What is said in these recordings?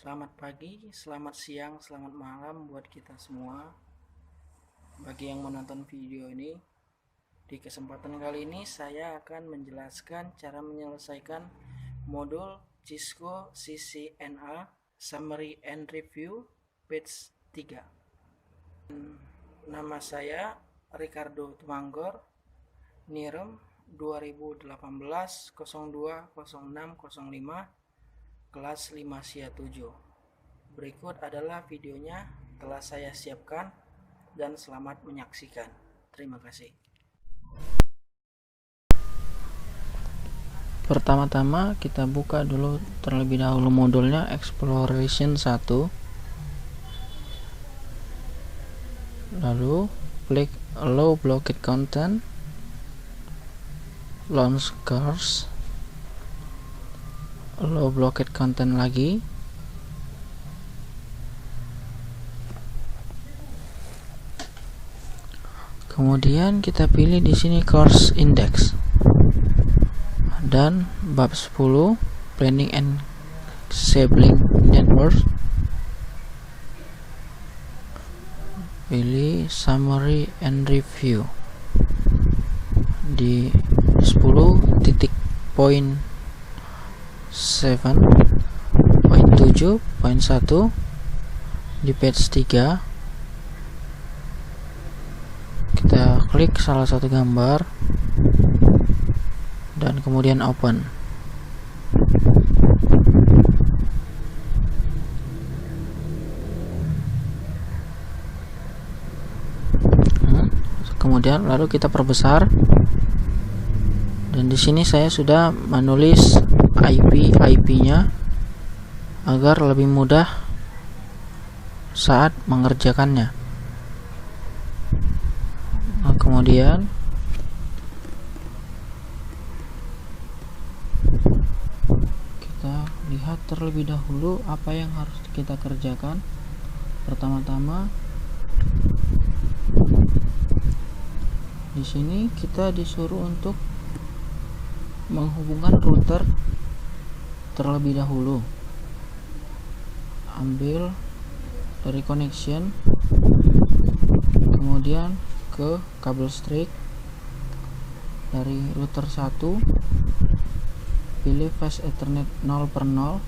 Selamat pagi, selamat siang, selamat malam buat kita semua. Bagi yang menonton video ini, di kesempatan kali ini saya akan menjelaskan cara menyelesaikan modul Cisco CCNA Summary and Review page 3. Nama saya Ricardo Tumanggor, NIREM 2018-02-06-05, kelas 5 SIA 7. Berikut adalah videonya telah saya siapkan dan selamat menyaksikan. Terima kasih. Pertama-tama kita buka dulu terlebih dahulu modulnya Exploration 1. Lalu klik Allow Blocked Content, Launch Course, Allow Blocked Content lagi. Kemudian kita pilih di sini Course Index dan bab 10 Planning and Cabling Network. Pilih Summary and Review di 10.7.1 di page 3. Kita klik salah satu gambar dan kemudian open. Kemudian lalu kita perbesar. Dan di sini saya sudah menulis IP-nya agar lebih mudah saat mengerjakannya. Nah, kemudian kita lihat terlebih dahulu apa yang harus kita kerjakan. Pertama-tama di sini kita disuruh untuk menghubungkan router terlebih dahulu. Ambil dari connection, kemudian ke kabel string dari router 1, pilih fast Ethernet 0/0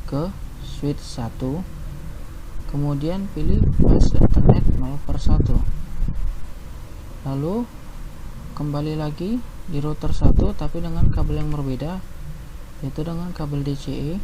ke switch 1, kemudian pilih fast Ethernet 0/1. Lalu kembali lagi di router 1 tapi dengan kabel yang berbeda, yaitu dengan kabel DCE,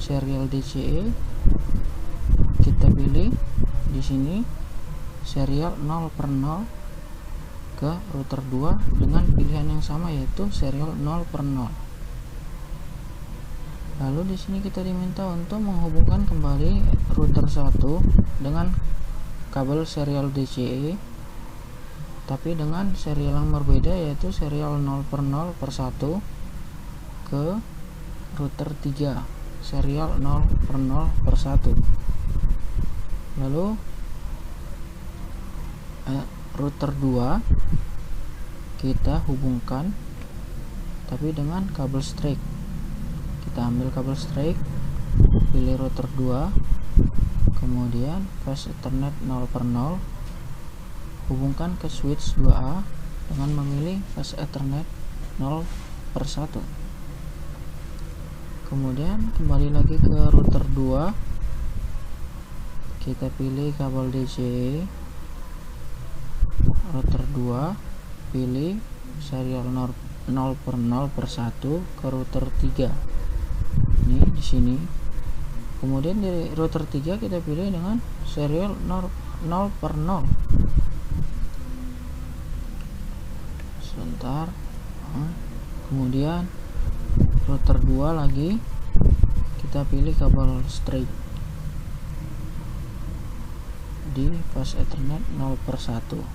serial DCE. Kita pilih di sini serial 0/0 ke router 2 dengan pilihan yang sama, yaitu serial 0/0. Lalu di sini kita diminta untuk menghubungkan kembali router 1 dengan kabel serial DCE tapi dengan serial yang berbeda, yaitu serial 0/0/1 ke router 3 serial 0/0/1. Lalu router 2 kita hubungkan tapi dengan kabel string. Kita ambil kabel string, pilih router 2, kemudian fast Ethernet 0/0, hubungkan ke switch 2A dengan memilih fast Ethernet 0/1. Kemudian kembali lagi ke router 2, kita pilih kabel DC router 2, pilih serial 0/0/1 ke router 3. Ini di sini. Kemudian di router 3 kita pilih dengan serial 0/0. Sebentar. Kemudian router 2 lagi kita pilih kabel straight di fast Ethernet 0/1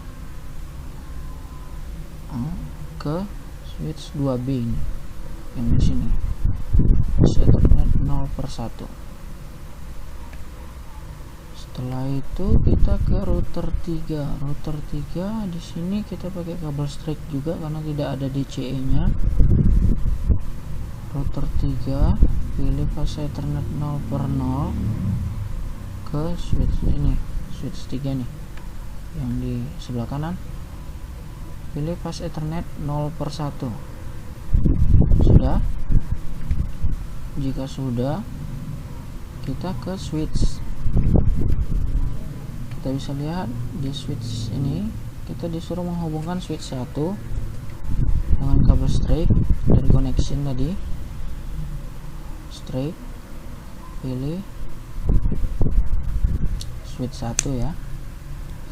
ke switch 2B ini, yang di sini fast Ethernet 0/1. Setelah itu kita ke router 3. Router 3 di sini kita pakai kabel straight juga karena tidak ada DCE-nya. Router 3 pilih fase Ethernet 0/0 ke switch ini, switch 3 nih yang di sebelah kanan. Pilih fase Ethernet 0/1. Sudah? Jika sudah, kita ke switch. Kita bisa lihat di switch ini kita disuruh menghubungkan switch 1 dengan kabel straight dari connection tadi. Straight, pilih switch 1 ya,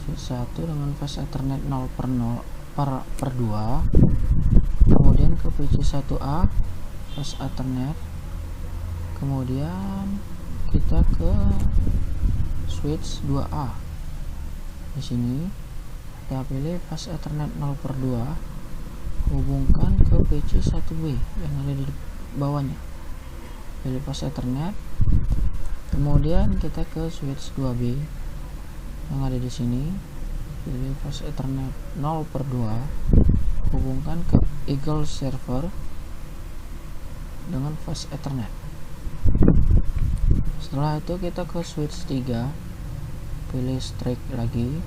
switch 1 dengan fase Ethernet 0/2, kemudian ke PC1A fase Ethernet, kemudian kita ke switch 2A. Di sini kita pilih fase Ethernet 0/2, hubungkan ke PC1B yang ada di bawahnya. Pilih fase Ethernet, kemudian kita ke switch 2B yang ada di sini. Pilih fase Ethernet 0/2, hubungkan ke Eagle server dengan fase Ethernet. Setelah itu kita ke switch 3, pilih straight lagi.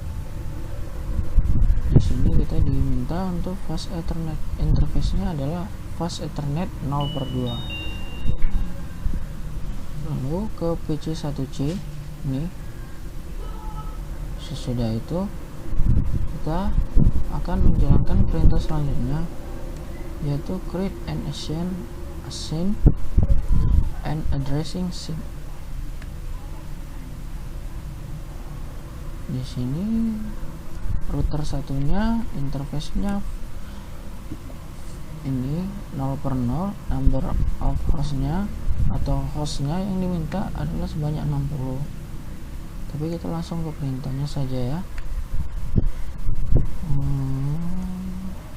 Di sini kita diminta untuk fase Ethernet, interface-nya adalah fase Ethernet 0/2. Lalu ke PC1C ini. Sesudah itu kita akan menjalankan perintah selanjutnya, yaitu create and assign and addressing SIM. Di sini router satunya, interface-nya ini 0/0, number of hostnya atau hostnya yang diminta adalah sebanyak 60. Tapi kita langsung ke perintahnya saja ya.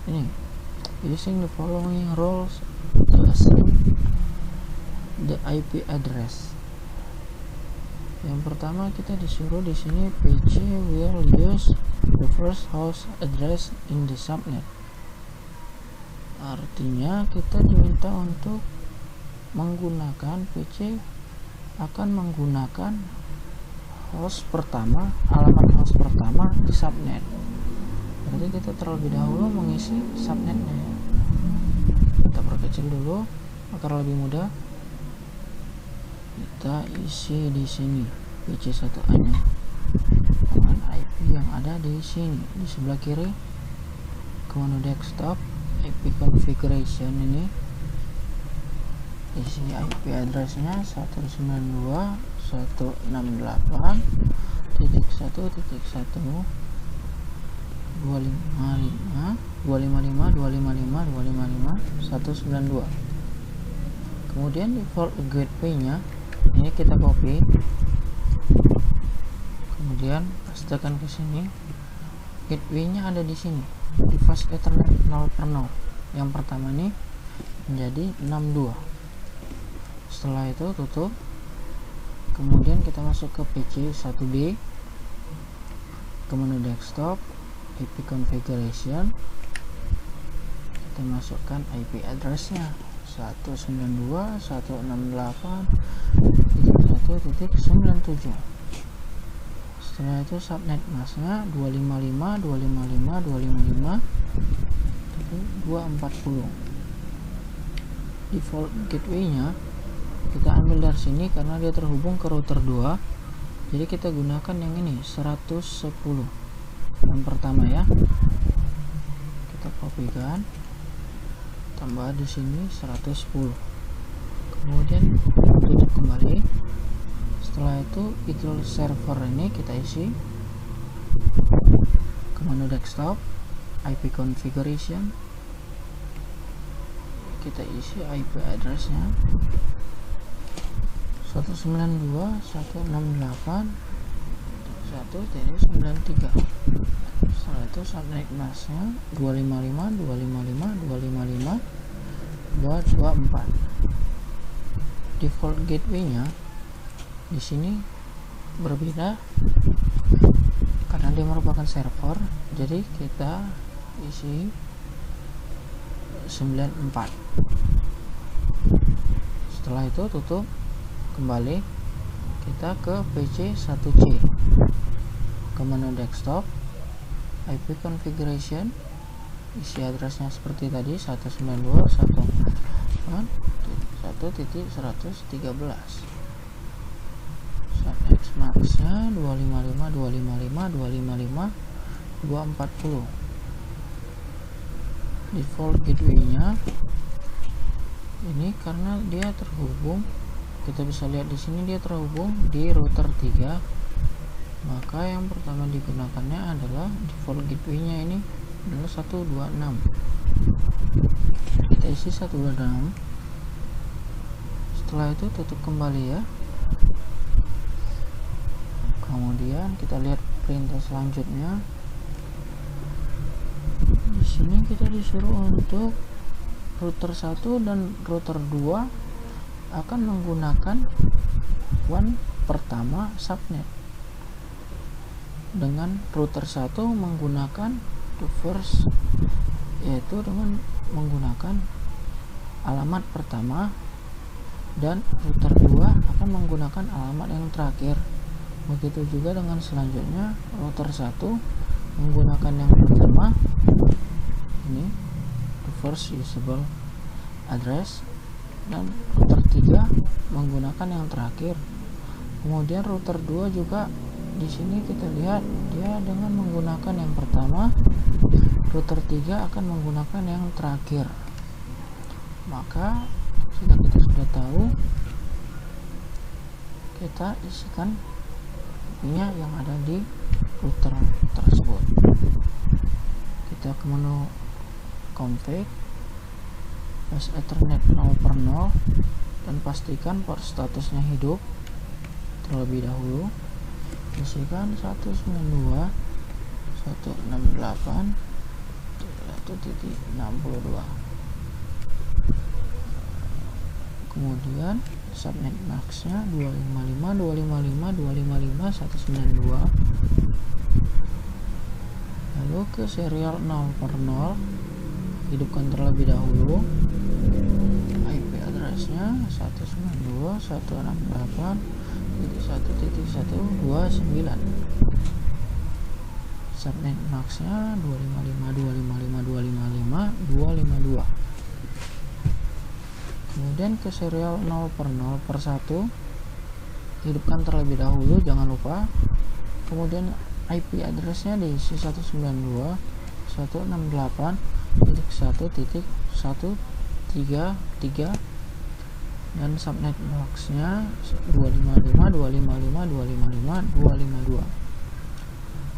Ini using the following rules to assign the IP address. Yang pertama kita disuruh di sini PC will use the first host address in the subnet. Artinya kita diminta untuk menggunakan, PC akan menggunakan host pertama, alamat host pertama di subnet. Berarti kita terlebih dahulu mengisi subnetnya ya. Kita perkecil dulu agar lebih mudah. Kita isi di sini PC1A nya dengan IP yang ada di sini di sebelah kiri. Ke menu desktop, IP configuration ini isi IP addressnya 192.168.255.255.255.192. Kemudian default gateway nya ini kita copy, kemudian pastekan ke sini. Gateway nya ada di sini di fase Ethernet 0/0. Yang pertama ini menjadi 62. Setelah itu tutup. Kemudian kita masuk ke PC1B, ke menu desktop, IP configuration, kita masukkan IP addressnya 192.168.1.97. Setelah itu subnet masknya 255.255.255.240. Default gateway nya kita ambil dari sini karena dia terhubung ke router 2, jadi kita gunakan yang ini 110 yang pertama ya. Kita kopikan, tambah di sini 110, kemudian tutup kembali. Setelah itu Eagle server ini kita isi ke menu desktop, IP configuration, kita isi IP addressnya 192.168.1.93. Setelah itu subnet masknya 255.255.255.224. Default gateway nya di sini berbeda karena dia merupakan server, jadi kita isi 94. Setelah itu tutup kembali, kita ke PC1C, ke menu desktop, IP configuration, isi addressnya seperti tadi 192.1.1.113. subnet maxnya 255.255.255.240. default gateway-nya ini karena dia terhubung, kita bisa lihat di sini dia terhubung di router 3, maka yang pertama digunakannya adalah default gateway-nya ini adalah 126. Kita isi 126. Setelah itu tutup kembali ya. Kemudian kita lihat perintah selanjutnya. Di sini kita disuruh untuk router 1 dan router 2 akan menggunakan WAN pertama subnet, dengan router 1 menggunakan the first, yaitu dengan menggunakan alamat pertama, dan router 2 akan menggunakan alamat yang terakhir. Begitu juga dengan selanjutnya, router 1 menggunakan yang pertama ini, the first usable address, dan router 3 menggunakan yang terakhir. Kemudian router 2 juga di sini kita lihat dia dengan menggunakan yang pertama, router 3 akan menggunakan yang terakhir. Maka jika kita sudah tahu, kita isikan IP-nya yang ada di router tersebut. Kita ke menu config, fast ethernet 0/0, dan pastikan port statusnya hidup terlebih dahulu. Isikan 192.168.1.62. Kemudian subnet maxnya 255.255.255.192. Lalu ke serial 0/0, hidupkan terlebih dahulu. IP addressnya 192.168.1.129. subnet maxnya 255.255.255.252. Kemudian ke serial 0/0/1, hidupkan terlebih dahulu, jangan lupa. Kemudian IP addressnya diisi 192.168.1.133, dan subnet boxnya 255.255.255.252.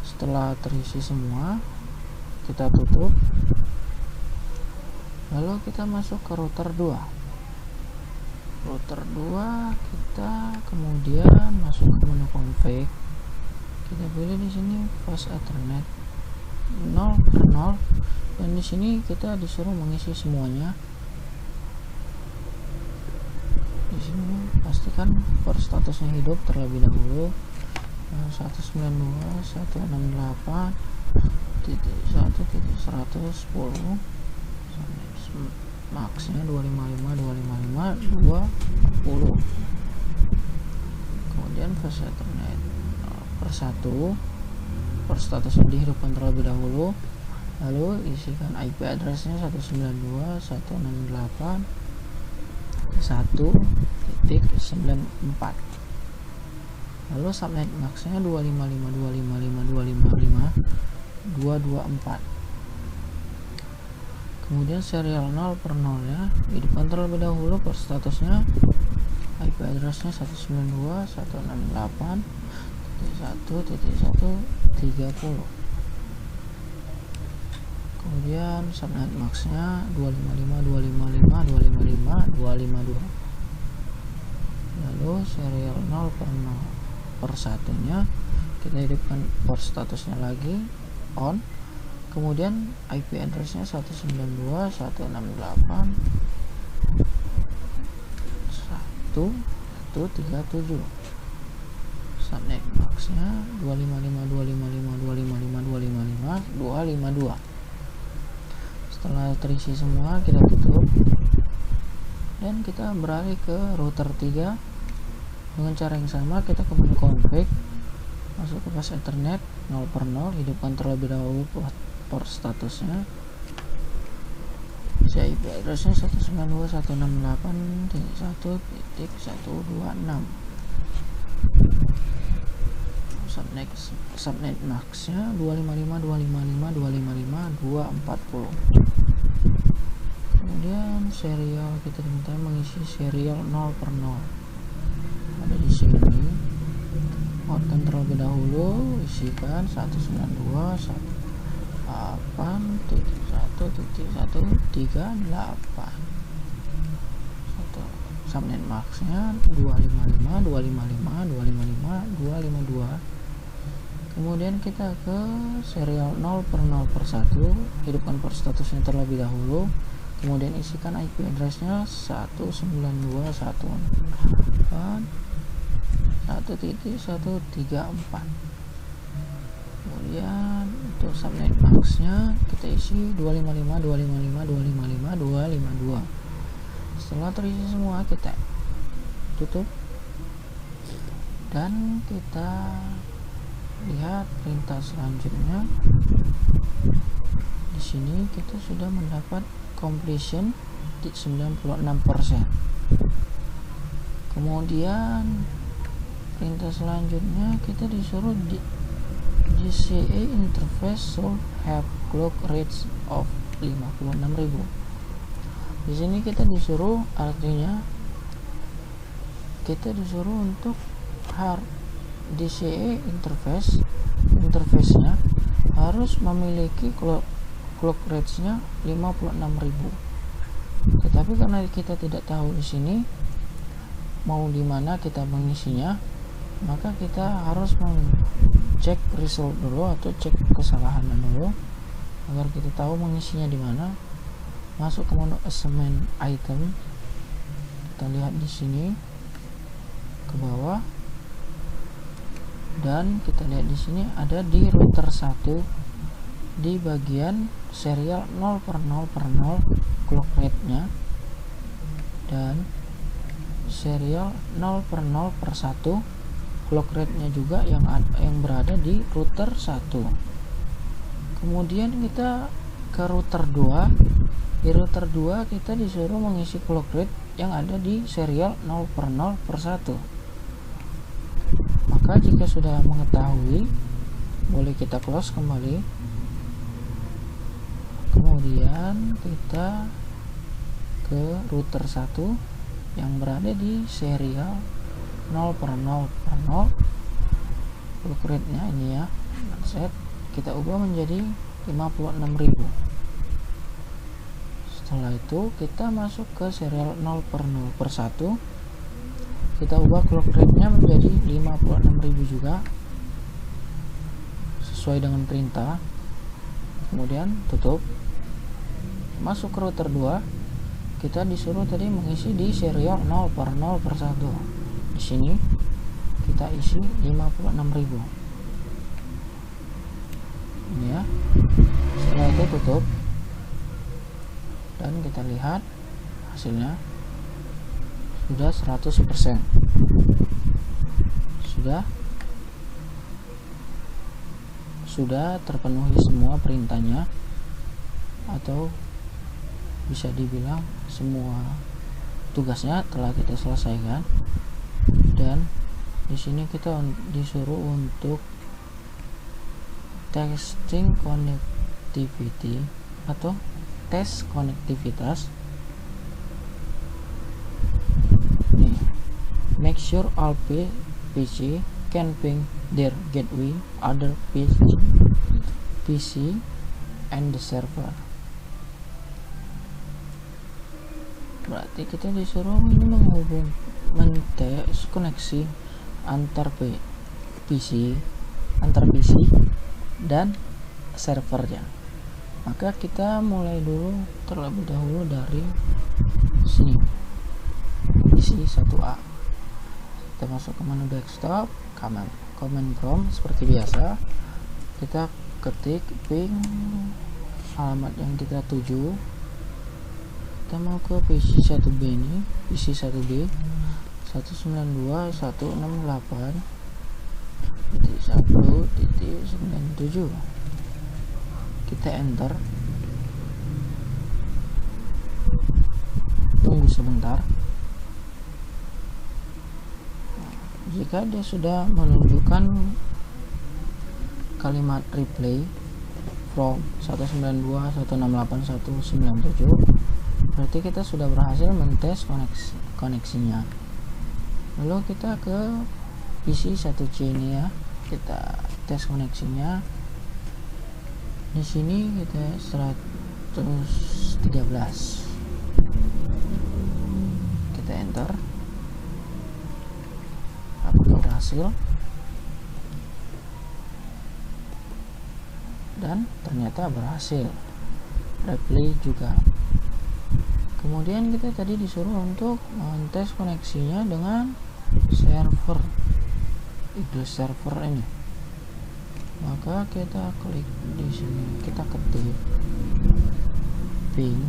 Setelah terisi semua, kita tutup. Lalu kita masuk ke router 2. Router 2 kita kemudian masuk ke menu config. Kita pilih di sini fast ethernet 0/0, dan di sini kita disuruh mengisi semuanya. Di sini pastikan port statusnya hidup terlebih dahulu. 192.168.1.110. maxnya 255.255.240. Kemudian fast ethernet 0/1, port statusnya dihidupkan terlebih dahulu. Lalu isikan IP addressnya 192.168.1.94. Lalu subnet maxnya 255.255.255.224. Kemudian serial 0/0 ya, hidupkan terlebih dahulu. Port statusnya IP addressnya 192.168.1.130. Kemudian subnet maxnya 255.255.255.252. Lalu serial 0/1 nya kita hidupkan port statusnya lagi on. Kemudian IP addressnya 192.168.1.137. subnet maxnya 255.255.255.255.252. Setelah terisi semua, kita tutup. dan kita beralih ke router 3 dengan cara yang sama. Kita ke menu config, masuk ke pas ethernet 0/0, hidupkan terlebih dahulu port statusnya. IP addressnya 192.168.1.126. subnet maxnya 255.255.255.240. kemudian serial, kita diminta mengisi serial 0/0, ada di sini. Outkan terlebih dahulu, isikan 192.168.1.138. subnet maxnya 255.255.255.252. kemudian kita ke serial 0/0/1, hidupkan port statusnya terlebih dahulu, kemudian isikan IP addressnya 192.168.1.134. kemudian untuk subnet maxnya kita isi 255.255.255.252. setelah terisi semua, kita tutup dan kita lihat perintah selanjutnya. Di sini kita sudah mendapat completion di 96%. kemudian perintah selanjutnya kita disuruh di DCA interface should have clock rates of 56.000. di sini kita disuruh, artinya kita disuruh untuk DCA interface-nya harus memiliki clock rates-nya 56.000. Tetapi karena kita tidak tahu di sini mau di mana kita mengisinya, maka kita harus mengcek result dulu atau cek kesalahan dulu agar kita tahu mengisinya di mana. Masuk ke menu assignment item, kita lihat di sini ke bawah, dan kita lihat di sini ada di router 1 di bagian serial 0/0/0 clock rate-nya dan serial 0/0/1 clock rate-nya juga yang berada di router 1. kemudian kita ke router 2. Di router 2 kita disuruh mengisi clock rate yang ada di serial 0/0/1. Maka jika sudah mengetahui, boleh kita close kembali. Kemudian kita ke router 1 yang berada di serial 0/0/0 clock rate-nya ini ya. Set kita ubah menjadi 56.000. Setelah itu kita masuk ke serial 0/0/1, kita ubah clock rate-nya menjadi 56.000 juga sesuai dengan perintah. Kemudian tutup. Masuk ke router 2, kita disuruh tadi mengisi di serial 0/0/1. Di sini kita isi 56.000. Ini ya. Setelah itu tutup. Dan kita lihat hasilnya sudah 100%. Sudah terpenuhi semua perintahnya, atau bisa dibilang semua tugasnya telah kita selesaikan. Dan di sini kita disuruh untuk testing connectivity atau tes konektivitas. Nih, make sure all PC can ping their gateway other PC and the server. Berarti kita disuruh ini menghubungkan koneksi antar PC dan servernya. Maka kita mulai dulu terlebih dahulu dari sini, isi 1A. Kita masuk ke menu desktop, command prompt seperti biasa. Kita ketik ping alamat yang kita tuju, kita kita mau ke PC 1B ini, PC 1B 192.168.1.97. kita enter, tunggu sebentar. Jika dia sudah menunjukkan kalimat replay from 192.168.1.97, berarti kita sudah berhasil mentes koneksinya. Lalu kita ke PC 1C ini ya, kita tes koneksinya. Di sini kita 113, kita enter. Apakah berhasil? Dan ternyata berhasil, replay juga. Kemudian kita tadi disuruh untuk tes koneksinya dengan server Eagle server ini. Maka kita klik di sini, kita ketik ping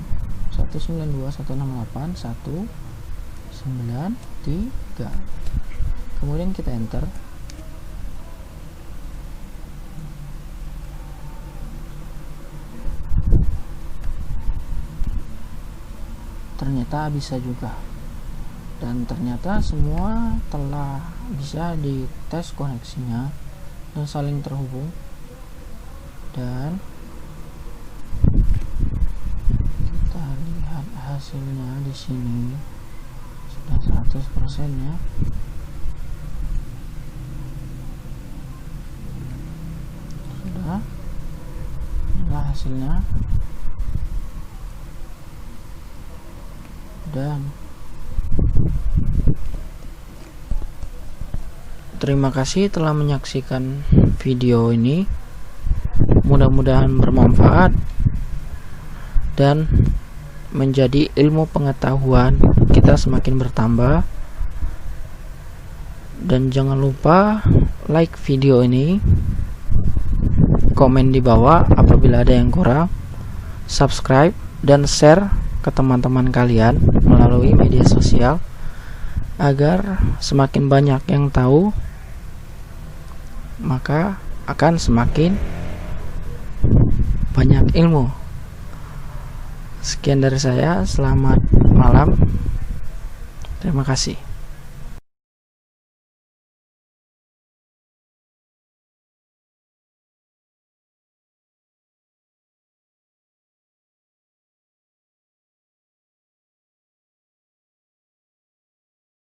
192.168.1.93, kemudian kita enter. Ternyata bisa juga, dan ternyata semua telah bisa dites koneksinya dan saling terhubung. Dan kita lihat hasilnya di sini sudah 100% ya. Sudah, inilah hasilnya. Dan terima kasih telah menyaksikan video ini, mudah-mudahan bermanfaat dan menjadi ilmu pengetahuan kita semakin bertambah. Dan jangan lupa like video ini, komen di bawah apabila ada yang kurang, subscribe dan share ke teman-teman kalian melalui media sosial agar semakin banyak yang tahu, maka akan semakin banyak ilmu. Sekian dari saya, selamat malam, terima kasih.